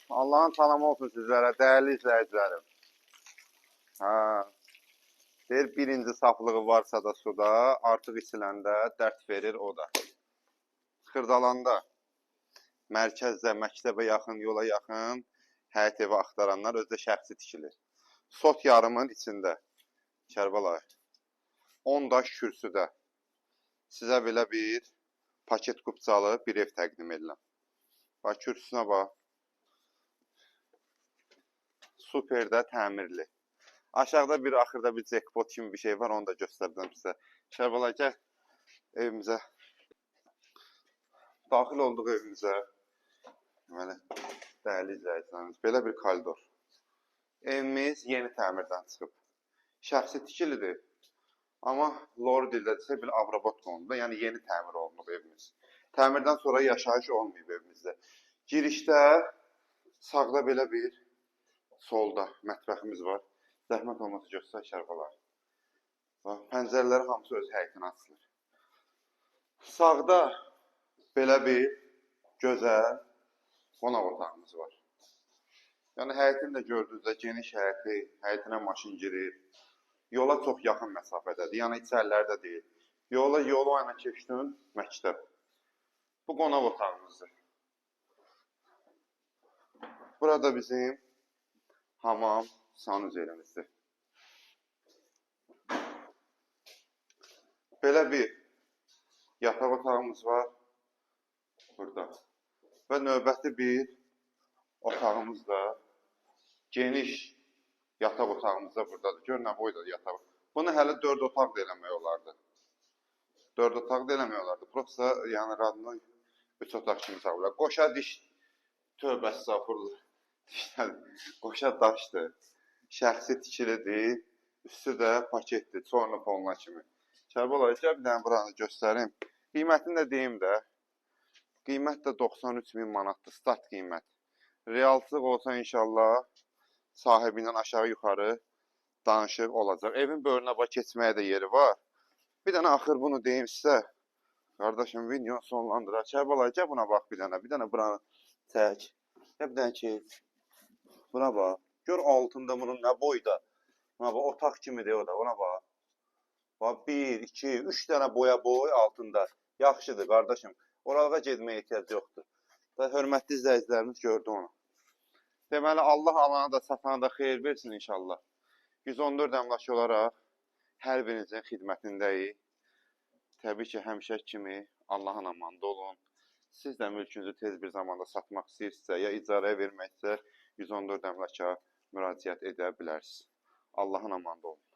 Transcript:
Allah'ın tanımı olsun sizlərə, dəyərli izləyicilərim. Deyir, birinci saflığı varsa da suda, artıq içiləndə dərd verir o da. Xırdalanda, mərkəzdə, məktəbə yaxın, yola yaxın, həyət evi axtaranlar özdə şəxsi tikilir. Sot yarımın içində, Kərbalay, 10 daş kürsüdə sizə belə bir paket qupçalı bir ev təqdim ediləm. Bax, kürsüsünə bax. Super də təmirli. Aşağıda bir, axırda bir jackpot kimi bir şey var, onu da göstərdim sizə. Kərbalay, gəl evimizə. Daxil olduq evimizə. Deməli, dəyərli izləyicilərimiz, belə bir koridor. Evimiz yeni təmirdən çıxıb. Şəxsi tikilidir. Amma lor dildə desə bir avrobot konuldu. Yəni yeni təmir olunub evimiz. Təmirdən sonra yaşayış olmayıb evimizdə. Girişdə sağda belə bir solda mətbəximiz var. Zəhmət olmasa göstər Kərbalay. Pəncərələri hamısı öz həyətinə açılır. Sağda belə bir gözəl qonaq otağımız var. Yəni həyətini də gördüyünüzdə geniş həyəti, həyətinə maşın girir. Yola çox yaxın məsafədədir. Yəni içərilərdə deyil. Yolu ilə keçdin məktəb. Bu qonaq otağımızdır. Burada bizim hamam, sanuzelimizdir. Belə bir yataq otağımız var burada. Və növbəti bir otağımız da geniş yataq otağımız da buradadır. Gör nə boyda yataq. Bunu hələ 4 otaq da eləmək olardı. 4 otaq da eləmək olardı. Prosta yəni radnoy 3 otaq kimi çağırırlar. Qoşa diş, tövbə estağfurullah. Qoşa daşdır. Şəxsi tikilidir. Üstü də paketdir. Çorlu poluna kimi. Kərbalay, bir dənə buranı göstərim. Qiymətini də deyim də. Qiymət də 93.000 manatdır. Start qiymət. Realsıq olsa inşallah sahibi ilə aşağı yuxarı danışıq olacaq. Evin böyrünə bax keçməyə də yeri var. Bir dənə axır bunu deyim sizə. Qardaşım, video sonlandırar. Kərbalay, gəl buna bax bir dənə. Bir dənə buranı çək. Bir dənə ki. Buna bax. Gör altında bunun nə boyda. Buna bax, otaq kimidir o da. Ona bax. Bax, 1, 2, 3 dənə boya boy altında. Yaxşıdır, qardaşım. Oralığa getməyə ehtiyac yoxdur. Hörmətli izləyicilərimiz gördü onu. Deməli, Allah alana da, satana da xeyir versin inşallah. 114 əmlak olaraq hər birinizin xidmətindəyik. Təbii ki, həmişə kimi Allahın amanında olun. Siz də mülkünüzü tez bir zamanda satmaq istəyirsinizsə, ya icarəyə verməksə 114 əmlaka müraciət edə bilərsiniz. Allahın amanında olun.